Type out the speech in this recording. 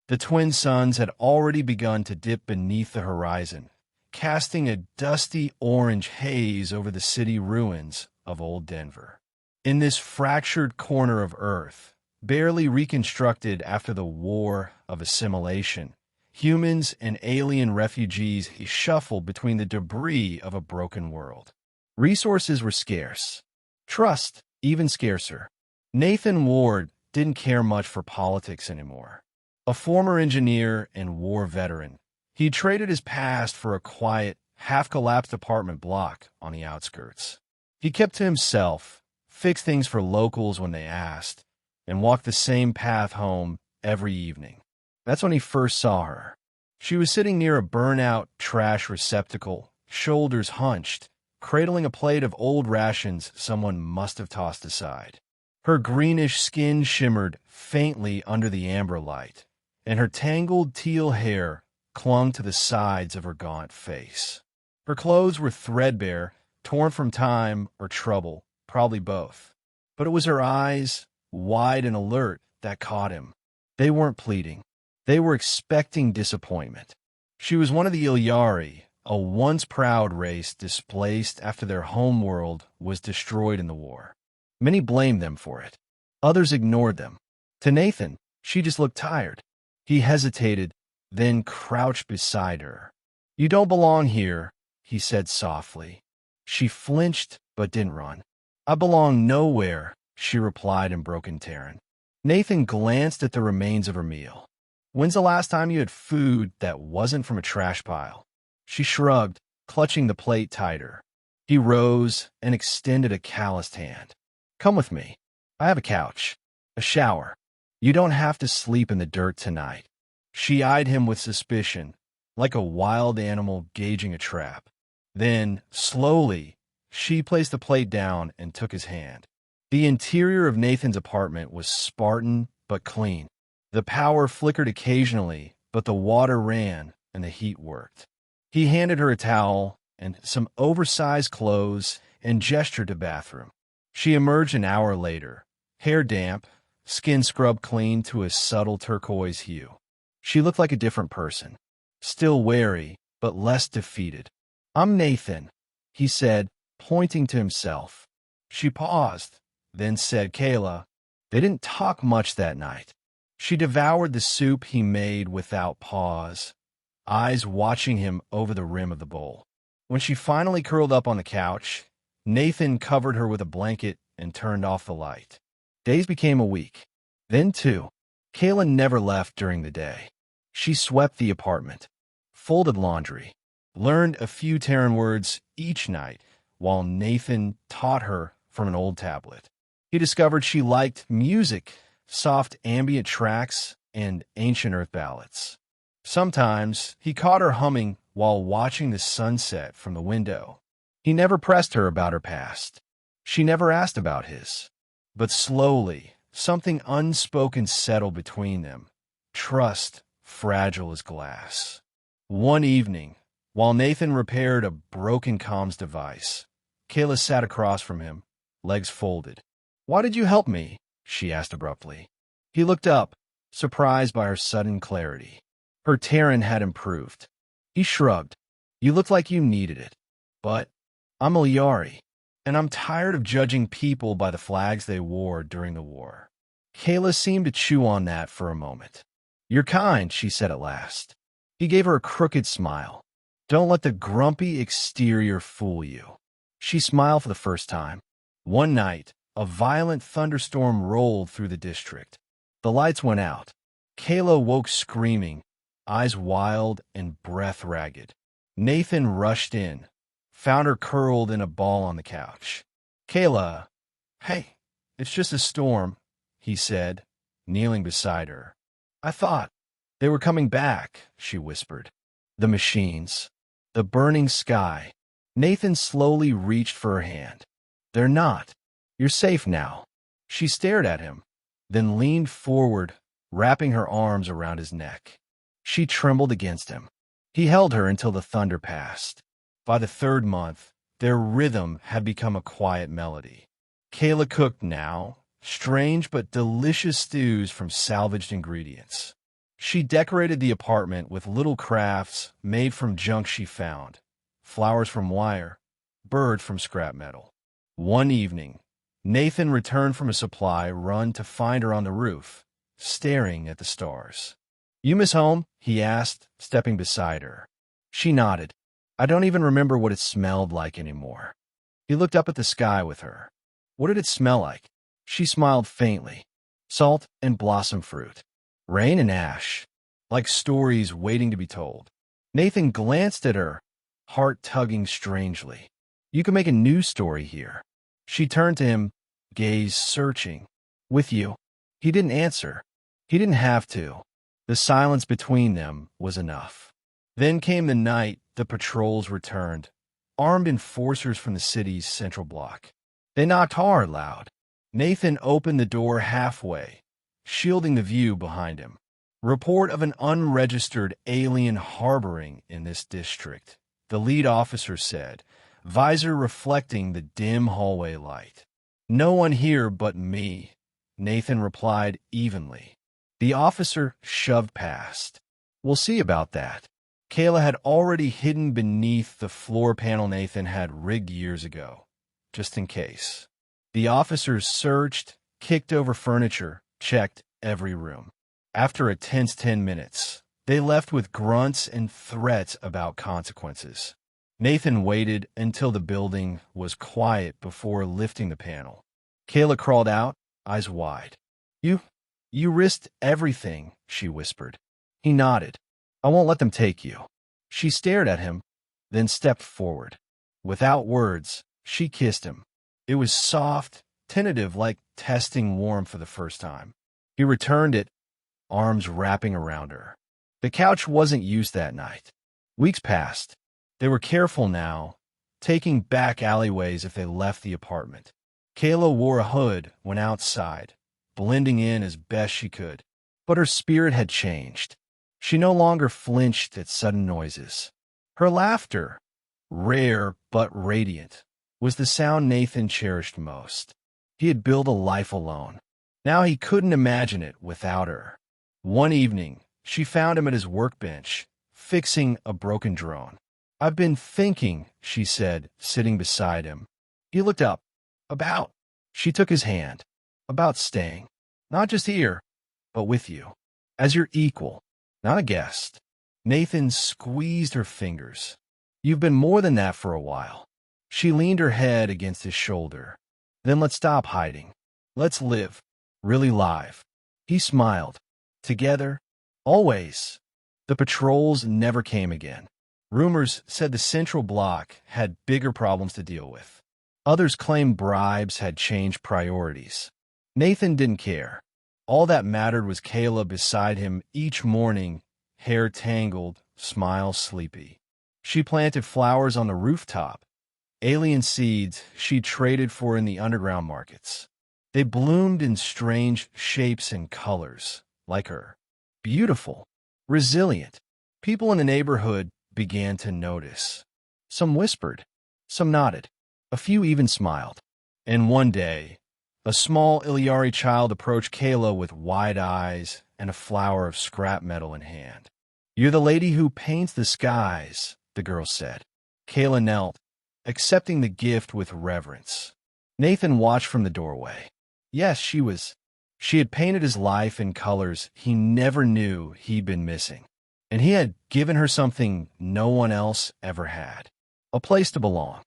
The twin suns had already begun to dip beneath the horizon, casting a dusty orange haze over the city ruins of old Denver. In this fractured corner of Earth, barely reconstructed after the war of assimilation, humans and alien refugees shuffled between the debris of a broken world. Resources were scarce. Trust, even scarcer. Nathan Ward didn't care much for politics anymore. A former engineer and war veteran, he traded his past for a quiet, half-collapsed apartment block on the outskirts. He kept to himself, fixed things for locals when they asked, and walked the same path home every evening. That's when he first saw her. She was sitting near a burnt-out trash receptacle, shoulders hunched, cradling a plate of old rations someone must have tossed aside. Her greenish skin shimmered faintly under the amber light, and her tangled teal hair clung to the sides of her gaunt face. Her clothes were threadbare, torn from time or trouble, probably both. But it was her eyes, wide and alert, that caught him. They weren't pleading. They were expecting disappointment. She was one of the Ilyari, a once proud race displaced after their homeworld was destroyed in the war. Many blamed them for it. Others ignored them. To Nathan, she just looked tired. He hesitated, then crouched beside her. "You don't belong here," he said softly. She flinched but didn't run. "I belong nowhere," she replied in broken Terran. Nathan glanced at the remains of her meal. "When's the last time you had food that wasn't from a trash pile?" She shrugged, clutching the plate tighter. He rose and extended a calloused hand. "Come with me. I have a couch, a shower. You don't have to sleep in the dirt tonight." She eyed him with suspicion, like a wild animal gauging a trap. Then, slowly, she placed the plate down and took his hand. The interior of Nathan's apartment was Spartan but clean. The power flickered occasionally, but the water ran and the heat worked. He handed her a towel and some oversized clothes and gestured to bathroom. She emerged an hour later, hair damp, skin scrubbed clean to a subtle turquoise hue. She looked like a different person, still wary, but less defeated. "I'm Nathan," he said, pointing to himself. She paused, then said, "Kayla." They didn't talk much that night. She devoured the soup he made without pause, eyes watching him over the rim of the bowl. When she finally curled up on the couch, Nathan covered her with a blanket and turned off the light. Days became a week, then two. Kayla never left during the day. She swept the apartment, folded laundry, learned a few Terran words each night while Nathan taught her from an old tablet. He discovered she liked music, soft ambient tracks, and ancient earth ballads. Sometimes he caught her humming while watching the sunset from the window. He never pressed her about her past. She never asked about his. But slowly, something unspoken settled between them. Trust, fragile as glass. One evening, while Nathan repaired a broken comms device, Kayla sat across from him, legs folded. "Why did you help me?" she asked abruptly. He looked up, surprised by her sudden clarity. Her Terran had improved. He shrugged. "You looked like you needed it. But I'm a Lyari, and I'm tired of judging people by the flags they wore during the war." Kayla seemed to chew on that for a moment. "You're kind," she said at last. He gave her a crooked smile. "Don't let the grumpy exterior fool you." She smiled for the first time. One night, a violent thunderstorm rolled through the district. The lights went out. Kayla woke screaming, eyes wild and breath ragged. Nathan rushed in, found her curled in a ball on the couch. "Kayla, hey, it's just a storm," he said, kneeling beside her. "I thought they were coming back," she whispered. "The machines, the burning sky." Nathan slowly reached for her hand. "They're not. You're safe now." She stared at him, then leaned forward, wrapping her arms around his neck. She trembled against him. He held her until the thunder passed. By the third month, their rhythm had become a quiet melody. Kayla cooked now, strange but delicious stews from salvaged ingredients. She decorated the apartment with little crafts made from junk she found, flowers from wire, bird from scrap metal. One evening, Nathan returned from a supply run to find her on the roof, staring at the stars. "You miss home?" he asked, stepping beside her. She nodded. "I don't even remember what it smelled like anymore." He looked up at the sky with her. "What did it smell like?" She smiled faintly. "Salt and blossom fruit. Rain and ash. Like stories waiting to be told." Nathan glanced at her, heart tugging strangely. "You can make a new story here." She turned to him, gaze searching. "With you." He didn't answer. He didn't have to. The silence between them was enough. Then came the night the patrols returned, armed enforcers from the city's central block. They knocked hard, loud. Nathan opened the door halfway, shielding the view behind him. "Report of an unregistered alien harboring in this district," the lead officer said, visor reflecting the dim hallway light. "No one here but me," Nathan replied evenly. The officer shoved past. "We'll see about that." Kayla had already hidden beneath the floor panel Nathan had rigged years ago, just in case. The officers searched, kicked over furniture, checked every room. After a tense 10 minutes, they left with grunts and threats about consequences. Nathan waited until the building was quiet before lifting the panel. Kayla crawled out, eyes wide. You risked everything," she whispered. He nodded. "I won't let them take you." She stared at him, then stepped forward. Without words, she kissed him. It was soft, tentative, like testing warm for the first time. He returned it, arms wrapping around her. The couch wasn't used that night. Weeks passed. They were careful now, taking back alleyways if they left the apartment. Kayla wore a hood when outside, blending in as best she could. But her spirit had changed. She no longer flinched at sudden noises. Her laughter, rare but radiant, was the sound Nathan cherished most. He had built a life alone. Now he couldn't imagine it without her. One evening, she found him at his workbench, fixing a broken drone. "I've been thinking," she said, sitting beside him. He looked up. "About?" She took his hand. "About staying. Not just here, but with you. As your equal, not a guest." Nathan squeezed her fingers. "You've been more than that for a while." She leaned her head against his shoulder. "Then let's stop hiding. Let's live. Really live." He smiled. "Together. Always." The patrols never came again. Rumors said the Central Block had bigger problems to deal with. Others claimed bribes had changed priorities. Nathan didn't care. All that mattered was Kayla beside him each morning, hair tangled, smile sleepy. She planted flowers on the rooftop, alien seeds she traded for in the underground markets. They bloomed in strange shapes and colors, like her. Beautiful, resilient. People in the neighborhood began to notice. Some whispered, some nodded. A few even smiled. And one day, a small Iliari child approached Kayla with wide eyes and a flower of scrap metal in hand. "You're the lady who paints the skies," the girl said. Kayla knelt, accepting the gift with reverence. Nathan watched from the doorway. Yes, she was. She had painted his life in colors he never knew he'd been missing. And he had given her something no one else ever had. A place to belong.